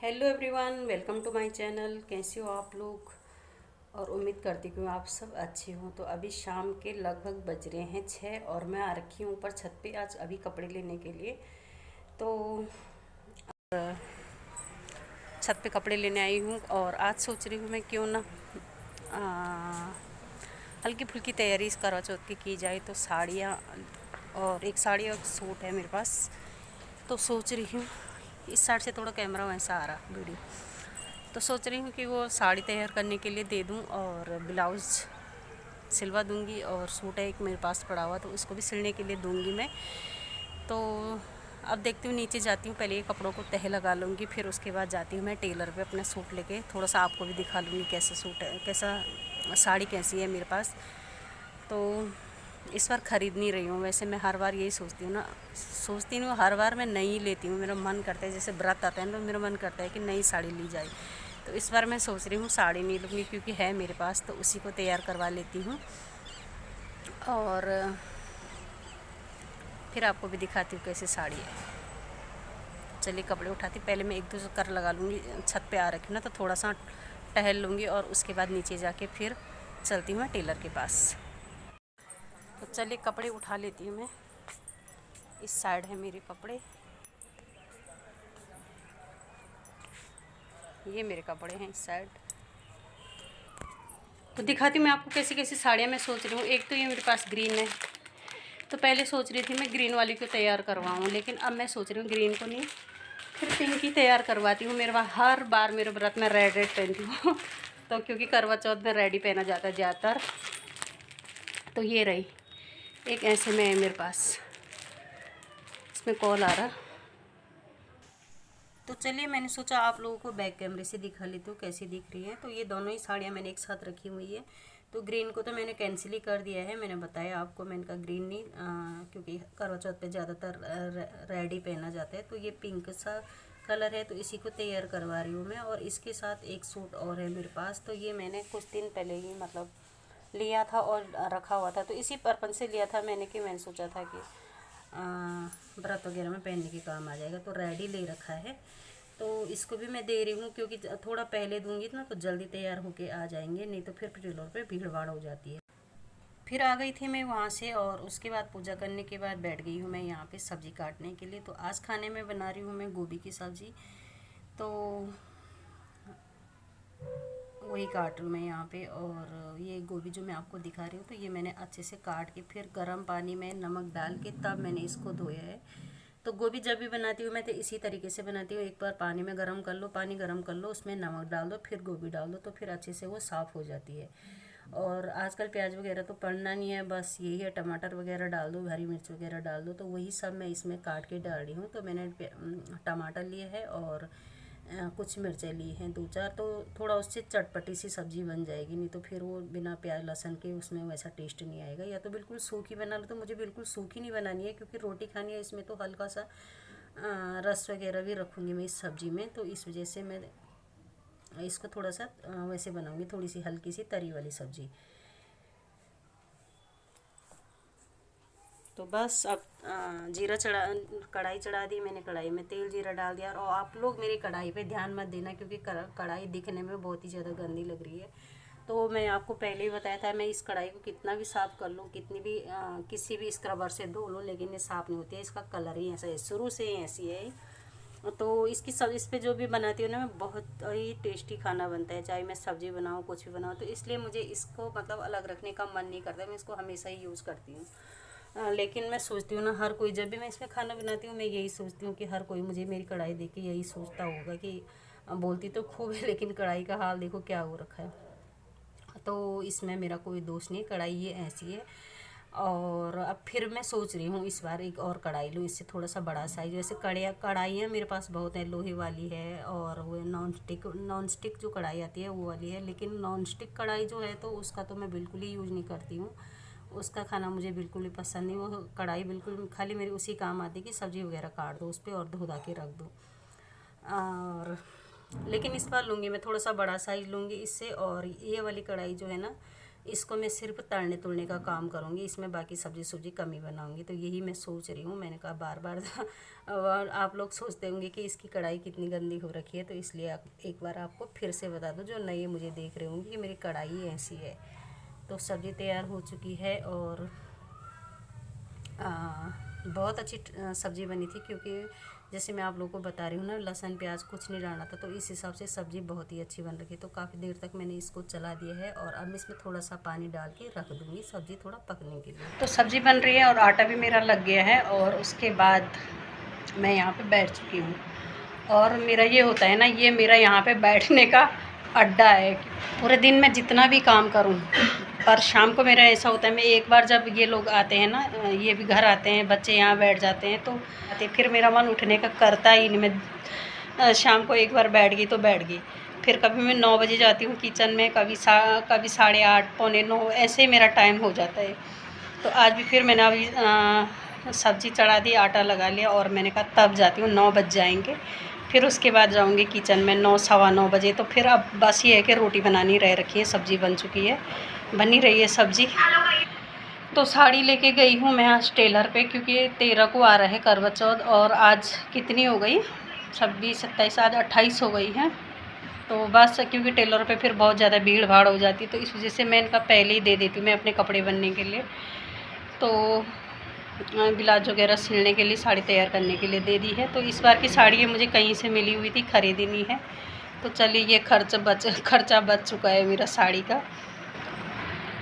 Hello everyone, welcome to my channel. कैसे हो आप लोग? और उम्मीद करती हूँ आप सब अच्छे हो। तो अभी शाम के लगभग बज रहे हैं 6 और मैं आ रखी हूँ ऊपर छत पे आज अभी कपड़े लेने के लिए। तो छत पे कपड़े लेने आई हूँ और आज सोच रही हूँ मैं क्यों ना हल्की फुल्की तैयारी इस करवा चौथ की जाए। तो साड़ियाँ और एक साड़ी और सूट है मेरे पास। तो सोच रही हूँ इस साइड से थोड़ा कैमरा वैसा आ रहा वीडियो। तो सोच रही हूँ कि वो साड़ी तैयार करने के लिए दे दूँ और ब्लाउज़ सिलवा दूँगी और सूट है एक मेरे पास पड़ा हुआ तो उसको भी सिलने के लिए दूँगी मैं। तो अब देखती हूँ, नीचे जाती हूँ, पहले ये कपड़ों को तह लगा लूँगी, फिर उसके बाद जाती हूँ मैं टेलर पे अपना सूट लेके। थोड़ा सा आपको भी दिखा लूँगी कैसा सूट है, कैसा साड़ी कैसी है मेरे पास। तो इस बार ख़रीद नहीं रही हूँ। वैसे मैं हर बार यही सोचती हूँ ना, सोचती हूँ हर बार मैं नई लेती हूँ। मेरा मन करता है, जैसे व्रत आता है ना तो मेरा मन करता है कि नई साड़ी ली जाए। तो इस बार मैं सोच रही हूँ साड़ी नहीं लूँगी, क्योंकि है मेरे पास तो उसी को तैयार करवा लेती हूँ और फिर आपको भी दिखाती हूँ कैसी साड़ी है। चलिए कपड़े उठाती, पहले मैं एक दो कर लगा लूँगी। छत पे आ रखी हूँ ना तो थोड़ा सा टहल लूँगी और उसके बाद नीचे जाके फिर चलती हूँ मैं टेलर के पास। तो चलिए कपड़े उठा लेती हूँ मैं। इस साइड है मेरे कपड़े, ये मेरे कपड़े हैं इस साइड। तो दिखाती हूँ मैं आपको कैसी कैसी साड़ियाँ मैं सोच रही हूँ। एक तो ये मेरे पास ग्रीन है, तो पहले सोच रही थी मैं ग्रीन वाली को तैयार करवाऊँ, लेकिन अब मैं सोच रही हूँ ग्रीन को नहीं, फिर पिंक ही तैयार करवाती हूँ। मेरे वहाँ हर बार मेरे व्रत में रेड रेड पहनती हूँ तो क्योंकि करवा चौथ में रेड ही पहना जाता है ज़्यादातर। तो ये रही एक ऐसे में है मेरे पास। इसमें कॉल आ रहा। तो चलिए मैंने सोचा आप लोगों को बैक कैमरे से दिखा लेती हूँ कैसी दिख रही है। तो ये दोनों ही साड़ियाँ मैंने एक साथ रखी हुई है। तो ग्रीन को तो मैंने कैंसिल ही कर दिया है, मैंने बताया आपको। मैंने कहा ग्रीन नहीं, क्योंकि करवा चौथ पे ज़्यादातर रेड ही पहना जाता है। तो ये पिंक सा कलर है तो इसी को तैयार करवा रही हूँ मैं। और इसके साथ एक सूट और है मेरे पास। तो ये मैंने कुछ दिन पहले ही मतलब लिया था और रखा हुआ था, तो इसी पर्पज़ से लिया था मैंने कि मैंने सोचा था कि व्रत वगैरह में पहनने के काम आ जाएगा। तो रेडी ले रखा है, तो इसको भी मैं दे रही हूँ क्योंकि थोड़ा पहले दूंगी ना तो जल्दी तैयार होके आ जाएंगे, नहीं तो फिर टेलर पे भीड़ भाड़ हो जाती है। फिर आ गई थी मैं वहाँ से और उसके बाद पूजा करने के बाद बैठ गई हूँ मैं यहाँ पे सब्ज़ी काटने के लिए। तो आज खाने में बना रही हूँ मैं गोभी की सब्ज़ी। तो वही काट रही हूँ मैं यहाँ पे। और ये गोभी जो मैं आपको दिखा रही हूँ तो ये मैंने अच्छे से काट के फिर गर्म पानी में नमक डाल के तब मैंने इसको धोया है। तो गोभी जब भी बनाती हूँ मैं तो इसी तरीके से बनाती हूँ। एक बार पानी में गर्म कर लो, पानी गर्म कर लो, उसमें नमक डाल दो, फिर गोभी डाल दो, तो फिर अच्छे से वो साफ़ हो जाती है। और आजकल प्याज वगैरह तो पड़ना नहीं है, बस यही है टमाटर वगैरह डाल दो, हरी मिर्च वगैरह डाल दो। तो वही सब मैं इसमें काट के डाल रही हूँ। तो मैंने टमाटर लिए है और कुछ मिर्चें ली हैं दो चार। तो थोड़ा उससे चटपटी सी सब्ज़ी बन जाएगी, नहीं तो फिर वो बिना प्याज लहसुन के उसमें वैसा टेस्ट नहीं आएगा। या तो बिल्कुल सूखी बना लो, तो मुझे बिल्कुल सूखी नहीं बनानी है क्योंकि रोटी खानी है। इसमें तो हल्का सा रस वगैरह भी रखूँगी मैं इस सब्ज़ी में, तो इस वजह से मैं इसको थोड़ा सा वैसे बनाऊँगी, थोड़ी सी हल्की सी तरी वाली सब्ज़ी। तो बस अब जीरा चढ़ा कढ़ाई चढ़ा दी मैंने, कढ़ाई में तेल जीरा डाल दिया। और आप लोग मेरी कढ़ाई पे ध्यान मत देना क्योंकि कढ़ाई दिखने में बहुत ही ज़्यादा गंदी लग रही है। तो मैं आपको पहले ही बताया था, मैं इस कढ़ाई को कितना भी साफ़ कर लूँ, कितनी भी किसी भी स्क्रबर से धो लूँ, लेकिन ये साफ़ नहीं होती है। इसका कलर ही ऐसा है, शुरू से ही ऐसी है। तो इसकी सब इस पे जो भी बनाती हूँ ना मैं, बहुत ही टेस्टी खाना बनता है, चाहे मैं सब्ज़ी बनाऊँ कुछ भी बनाऊँ। तो इसलिए मुझे इसको मतलब अलग रखने का मन नहीं करता, मैं इसको हमेशा ही यूज़ करती हूँ। लेकिन मैं सोचती हूँ ना, हर कोई जब भी मैं इसमें खाना बनाती हूँ मैं यही सोचती हूँ कि हर कोई मुझे मेरी कढ़ाई देख के यही सोचता होगा कि बोलती तो खूब है लेकिन कढ़ाई का हाल देखो क्या हो रखा है। तो इसमें मेरा कोई दोष नहीं, कढ़ाई ये ऐसी है। और अब फिर मैं सोच रही हूँ इस बार एक और कढ़ाई लूँ, इससे थोड़ा सा बड़ा साइज। वैसे कढ़ाइयाँ मेरे पास बहुत है, लोहे वाली है और वो नॉन स्टिक जो कढ़ाई आती है वो वाली है। लेकिन नॉन स्टिक कढ़ाई जो है तो उसका तो मैं बिल्कुल ही यूज़ नहीं करती हूँ, उसका खाना मुझे बिल्कुल ही पसंद नहीं। वो कढ़ाई बिल्कुल खाली मेरी उसी काम आती है कि सब्ज़ी वगैरह काट दो उस पर और धो धा के रख दो। और लेकिन इस बार लूँगी मैं थोड़ा सा बड़ा साइज़ लूँगी इससे। और ये वाली कढ़ाई जो है ना इसको मैं सिर्फ तलने तुलने का काम करूँगी, इसमें बाकी सब्जी कम ही बनाऊँगी। तो यही मैं सोच रही हूँ। मैंने कहा बार बार और आप लोग सोचते होंगे कि इसकी कढ़ाई कितनी गंदी हो रखी है, तो इसलिए एक बार आपको फिर से बता दूँ, जो नए मुझे देख रहे होंगे, कि मेरी कढ़ाई ऐसी है। तो सब्ज़ी तैयार हो चुकी है और बहुत अच्छी सब्ज़ी बनी थी, क्योंकि जैसे मैं आप लोगों को बता रही हूँ ना, लहसुन प्याज कुछ नहीं डालना था, तो इस हिसाब से सब्ज़ी बहुत ही अच्छी बन रही है। तो काफ़ी देर तक मैंने इसको चला दिया है और अब इसमें थोड़ा सा पानी डाल के रख दूँगी सब्ज़ी थोड़ा पकने के लिए। तो सब्ज़ी बन रही है और आटा भी मेरा लग गया है, और उसके बाद मैं यहाँ पर बैठ चुकी हूँ। और मेरा ये होता है ना, ये मेरा यहाँ पर बैठने का अड्डा है। पूरे दिन में जितना भी काम करूँ, पर शाम को मेरा ऐसा होता है, मैं एक बार जब ये लोग आते हैं ना, ये भी घर आते हैं, बच्चे यहाँ बैठ जाते हैं, तो फिर मेरा मन उठने का करता ही नहीं। मैं शाम को एक बार बैठ गई तो बैठ गई। फिर कभी मैं 9 बजे जाती हूँ किचन में, कभी 8:30 पौने 9, ऐसे ही मेरा टाइम हो जाता है। तो आज भी फिर मैंने अभी सब्ज़ी चढ़ा दी, आटा लगा लिया, और मैंने कहा तब जाती हूँ, 9 बज जाएंगे। फिर उसके बाद जाऊँगी किचन में 9 सवा 9 बजे। तो फिर अब बस ये है कि रोटी बनानी रह रखी है, सब्ज़ी बन चुकी है, बनी रही है सब्ज़ी। तो साड़ी लेके गई हूँ मैं आज टेलर पे, क्योंकि 13 को आ रहा है करवा चौथ, और आज कितनी हो गई, 26 27, आज 28 हो गई है। तो बस क्योंकि टेलर पे फिर बहुत ज़्यादा भीड़ भाड़ हो जाती है, तो इस वजह से मैं इनका पहले ही दे देती हूँ, मैं अपने कपड़े बनने के लिए। तो ब्लाउज वगैरह सिलने के लिए, साड़ी तैयार करने के लिए दे दी है। तो इस बार की साड़ी ये मुझे कहीं से मिली हुई थी, खरीदी नहीं है। तो चलिए, ये खर्चा बच चुका है मेरा साड़ी का।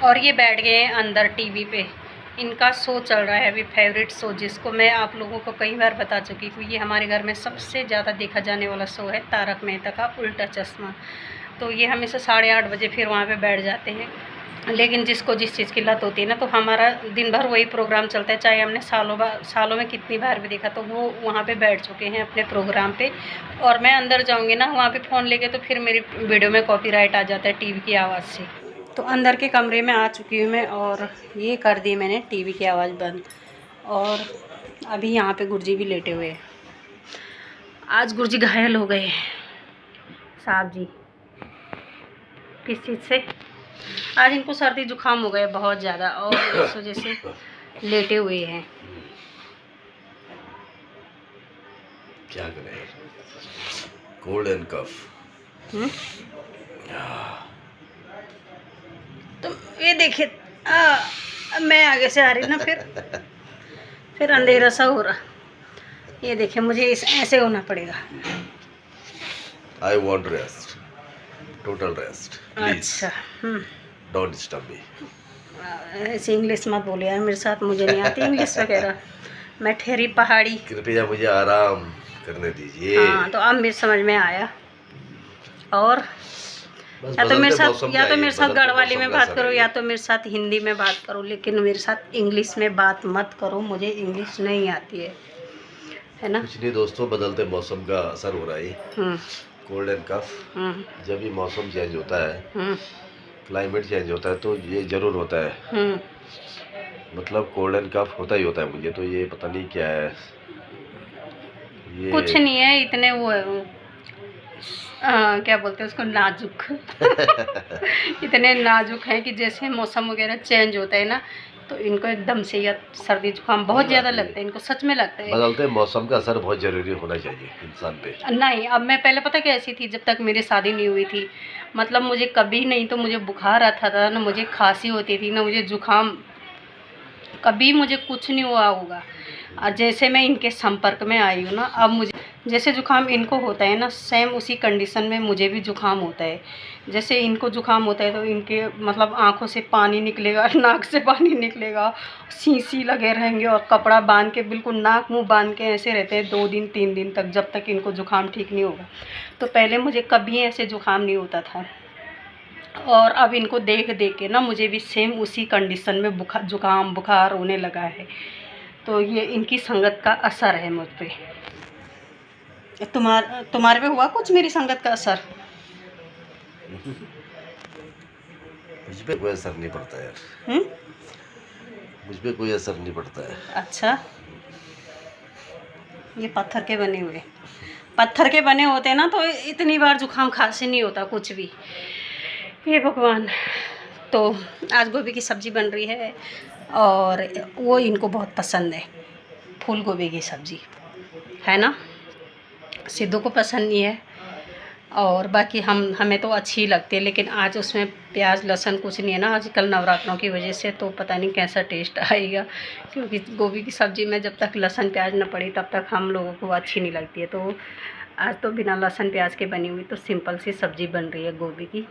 और ये बैठ गए हैं अंदर टीवी पे, इनका शो चल रहा है अभी, फेवरेट शो, जिसको मैं आप लोगों को कई बार बता चुकी हूँ। ये हमारे घर में सबसे ज़्यादा देखा जाने वाला शो है, तारक मेहता का उल्टा चश्मा। तो ये हमेशा 8:30 बजे फिर वहाँ पे बैठ जाते हैं। लेकिन जिसको जिस चीज़ की लत होती है ना, तो हमारा दिन भर वही प्रोग्राम चलता है, चाहे हमने सालों में कितनी बार भी देखा। तो वो वहाँ पे बैठ चुके हैं अपने प्रोग्राम पे, और मैं अंदर जाऊँगी ना वहाँ पे फ़ोन लेके, तो फिर मेरी वीडियो में कॉपीराइट आ जाता है टीवी की आवाज़ से। तो अंदर के कमरे में आ चुकी हूँ मैं, और ये कर दी मैंने टीवी की आवाज़ बंद। और अभी यहाँ पे गुरुजी भी लेटे हुए हैं। आज गुरुजी घायल हो गए साहब जी। किस चीज़ से? आज इनको सर्दी जुकाम हो गया बहुत ज़्यादा, और इस वजह से लेटे हुए हैं। क्या करें, कोल्ड एंड कफ। तो ये देखिए, मैं आगे से आ रही ना, फिर अंधेरा सा हो रहा। ये देखिए, मुझे ऐसे होना पड़ेगा। I want rest, total rest. अच्छा, डोंट डिस्टर्ब मी। ऐसे इंग्लिश मत बोलिए यार मेरे साथ, मुझे नहीं आती इंग्लिश वगैरह। मैं ठहरी पहाड़ी। कृपया मुझे आराम करने दीजिए। हाँ, तो अब मेरे समझ में आया। और या तो मेरे साथ गढ़वाली में बात करो, या तो मेरे साथ हिंदी में बात करो, लेकिन मेरे साथ इंग्लिश में बात मत करो, मुझे इंग्लिश नहीं आती है ना। कुछ नहीं दोस्तों, बदलते मौसम का असर हो रहा है, कोल्ड एंड कफ। जब भी मौसम चेंज होता है, क्लाइमेट चेंज होता है, तो ये जरूर होता है। मतलब कोल्ड एंड कफ होता ही होता है मुझे। तो ये पता नहीं क्या है, ये कुछ नहीं है, इतने वो है क्या बोलते हैं उसको, नाजुक। इतने नाजुक हैं कि जैसे मौसम वगैरह चेंज होता है ना, तो इनको एकदम से या सर्दी जुकाम बहुत ज़्यादा लगता है, इनको सच में लगता है। बदलते मौसम का असर बहुत ज़रूरी होना चाहिए इंसान पे। नहीं, अब मैं पहले पता कैसी थी, जब तक मेरी शादी नहीं हुई थी, मतलब मुझे कभी नहीं तो मुझे बुखार आता था, ना मुझे खांसी होती थी, ना मुझे जुकाम, कभी मुझे कुछ नहीं हुआ होगा। और जैसे मैं इनके संपर्क में आई हूँ ना, अब मुझे जैसे जुकाम इनको होता है ना, सेम उसी कंडीशन में मुझे भी जुकाम होता है। जैसे इनको जुकाम होता है तो इनके मतलब आँखों से पानी निकलेगा, नाक से पानी निकलेगा, सींसी लगे रहेंगे, और कपड़ा बांध के बिल्कुल नाक मुंह बांध के ऐसे रहते हैं 2 दिन 3 दिन तक, जब तक इनको जुकाम ठीक नहीं होगा। तो पहले मुझे कभी ऐसे जुकाम नहीं होता था, और अब इनको देख देख के ना मुझे भी सेम उसी कंडीशन में जुकाम बुखार होने लगा है। तो ये इनकी संगत का असर है मुझ पे। तुम्हारे पे हुआ कुछ मेरी संगत का असर? मुझ पे कोई असर नहीं पड़ता यार। मुझ पे कोई असर नहीं पड़ता है। अच्छा, ये पत्थर के बने होते ना, तो इतनी बार जुकाम खांसी नहीं होता कुछ भी। हे भगवान। तो आज गोभी की सब्ज़ी बन रही है और वो इनको बहुत पसंद है, फूल गोभी की सब्ज़ी, है ना। सिद्धू को पसंद नहीं है और बाकी हमें तो अच्छी लगती है, लेकिन आज उसमें प्याज लहसुन कुछ नहीं है ना, आजकल नवरात्रों की वजह से, तो पता नहीं कैसा टेस्ट आएगा, क्योंकि गोभी की सब्ज़ी में जब तक लहसुन प्याज न पड़ी तब तक हम लोगों को अच्छी नहीं लगती है। तो आज तो बिना लहसुन प्याज के बनी हुई तो सिंपल सी सब्ज़ी बन रही है गोभी की।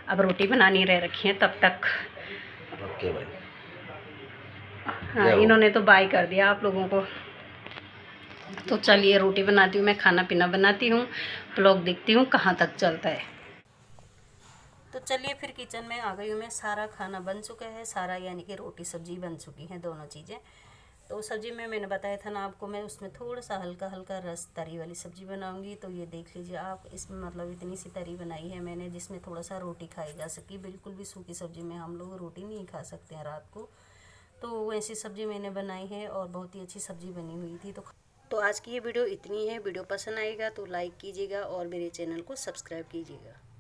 अब रोटी बनानी रह रखी है तब तक। ओके भाई। हाँ, इन्होंने तो बाय कर दिया आप लोगों को। तो चलिए रोटी बनाती हूँ, मैं खाना पीना बनाती हूँ, ब्लॉग देखती हूँ कहाँ तक चलता है। तो चलिए फिर किचन में आ गई हूँ मैं। सारा खाना बन चुका है, सारा यानी कि रोटी सब्जी बन चुकी हैं, दोनों चीज़ें। तो सब्जी में मैंने बताया था ना आपको, मैं उसमें थोड़ा सा हल्का हल्का रस तरी वाली सब्ज़ी बनाऊंगी। तो ये देख लीजिए आप, इसमें मतलब इतनी सी तरी बनाई है मैंने जिसमें थोड़ा सा रोटी खाई जा सकी। बिल्कुल भी सूखी सब्ज़ी में हम लोग रोटी नहीं खा सकते हैं रात को, तो ऐसी सब्ज़ी मैंने बनाई है और बहुत ही अच्छी सब्ज़ी बनी हुई थी। तो आज की ये वीडियो इतनी है। वीडियो पसंद आएगा तो लाइक कीजिएगा और मेरे चैनल को सब्सक्राइब कीजिएगा।